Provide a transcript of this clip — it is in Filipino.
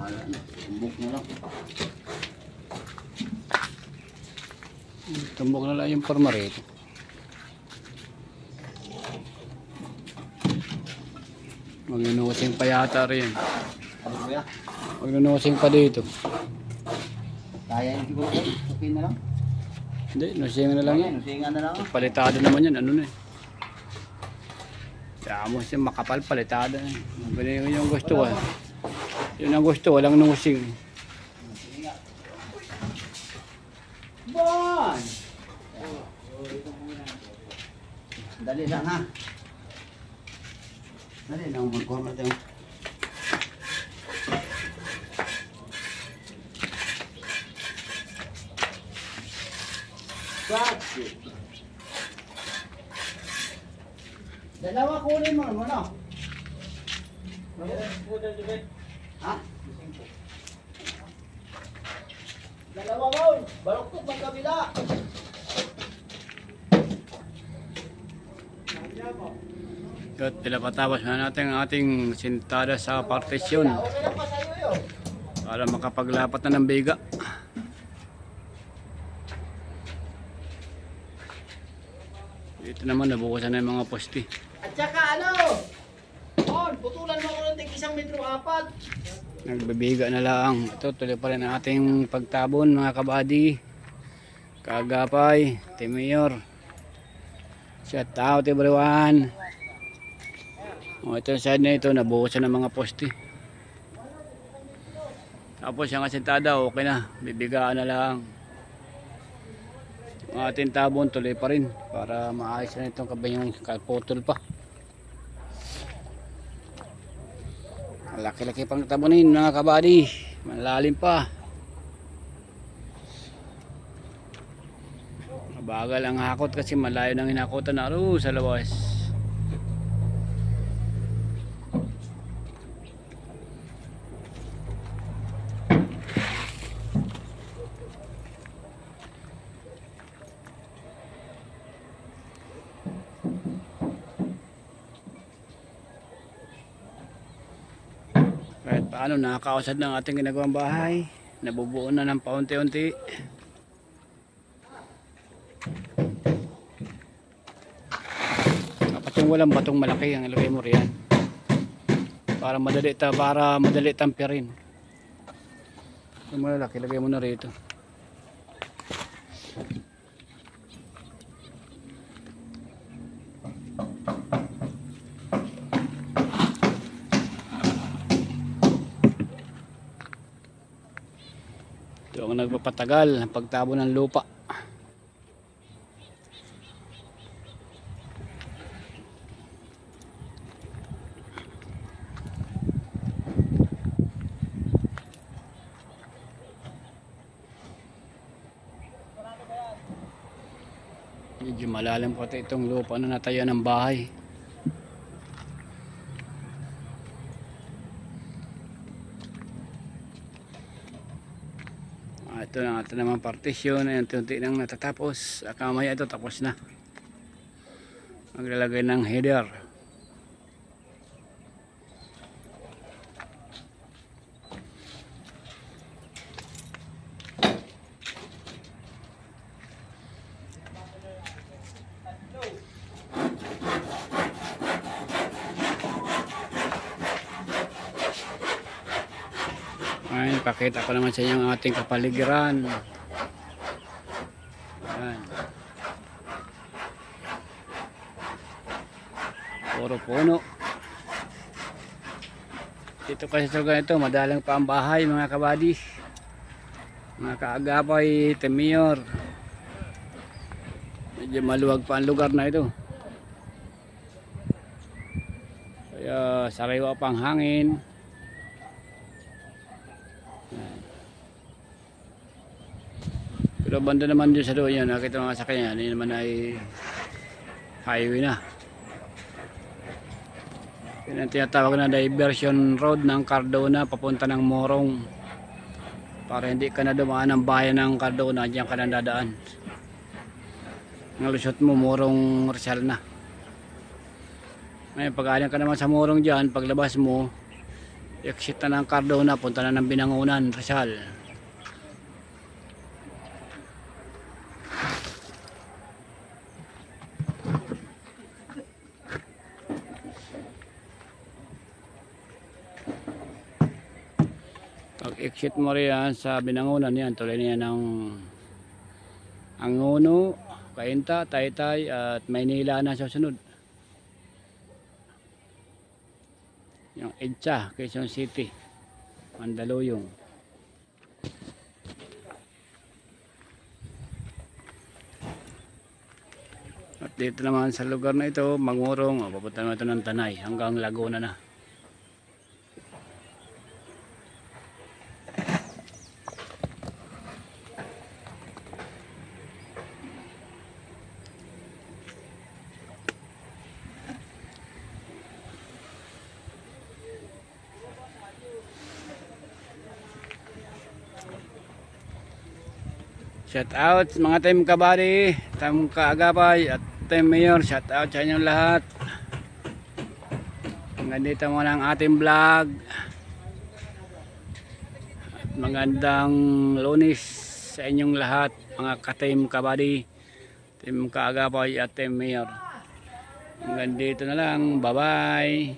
Bahala na. Tumbok na lang. Tumbok na lang yung forma rito. Magnunusing pa yata rin. Ano ba yan? Magnunusing pa dito. Kaya yung siguro. Okay na lang. Hindi, nusingan na lang yan. Nusingan na lang. Palitado naman yan, ano na eh. Kaya mo siya makapal, palitado na eh. Yun yung gusto ko. Yun ang gusto, walang nusing. Bon! Dali lang ha. Dali lang mag-forma tayo. Dalawa kunin mo naman, no? Ha? Dalawa mo! Baloktok magkabila! At pinapatapos na natin ang ating sintada sa partisyon Okay lang pa sa'yo yun. para makapaglapat na ng biga. Ito naman, nabukasan na yung mga poste. At saka ano? Putulan mo ako ng tig 1 metro 4. Nagbabiga na lang. Ito, tuloy pa rin ang ating pagtabon mga kabady. Kagapay, Timiyor. Shout out everyone. O, ito yung side na ito, nabukasan ng mga poste. Tapos yung asentada, okay na. Bibigaan na lang. Ang ating tabon tuloy pa rin para maayos na itong kabayong kaputol pa. Laki-laki pang tabunin mga kabady, malalim pa. Mabagal ang hakot kasi malayo nang hinakotan na sa labas. Kahit paano nakakausad ng ating ginagawang bahay, nabubuo na ng paunti-unti. Dapat yung walang batong malaki ang ilagay mo riyan para madali tampirin. Yung malaki ilagay mo na rito. Ito ang nagpapatagal ang pagtabo ng lupa. Medyo malalim po itong lupa na natayuan ng bahay. Ito na ito naman partisyon na unti-unti nang natatapos. Kamaya ito tapos na. Maglalagay ng header. Ay, pakita ko naman sa inyo ang ating kapaligiran. Ayan. Puro puno. Dito kasi sa lugar ito, madalang pa ang bahay mga kabady. Mga kaagapay, Timiyor. Medyo maluwag pa ang lugar na ito. Kaya sariwa pa ang hangin. Pero banda naman dyan sa doon yan, nakita mga sakyan, hindi naman ay highway na. Yan ang tinatawag na diversion road ng Cardona papunta ng Morong. Para hindi ka na dumaan ng bayan ng Cardona, diyan ka na dadaan. Ang lusot mo, Morong Rizal na. Ngayon, pag-aling ka naman sa Morong dyan, paglabas mo, exit na ng Cardona, punta na ng Binangonan, Rizal. Pag exit mo riyan sa Binangonan yan, tuloy na yan ng Angono, Cainta, Taytay at Maynila na susunod. Yung EDSA, Quezon City, Mandaluyong. At dito naman sa lugar na ito, Mangurong, papunta naman ito ng Tanay hanggang Laguna na. Shout out mga team kabady, team kaagapay at team mayor. Shout out sa inyong lahat. Hanggang dito muna ang ating vlog. At magandang Lunes sa inyong lahat mga ka-team kabady, team kaagapay at team mayor. Hanggang dito na lang. Bye bye.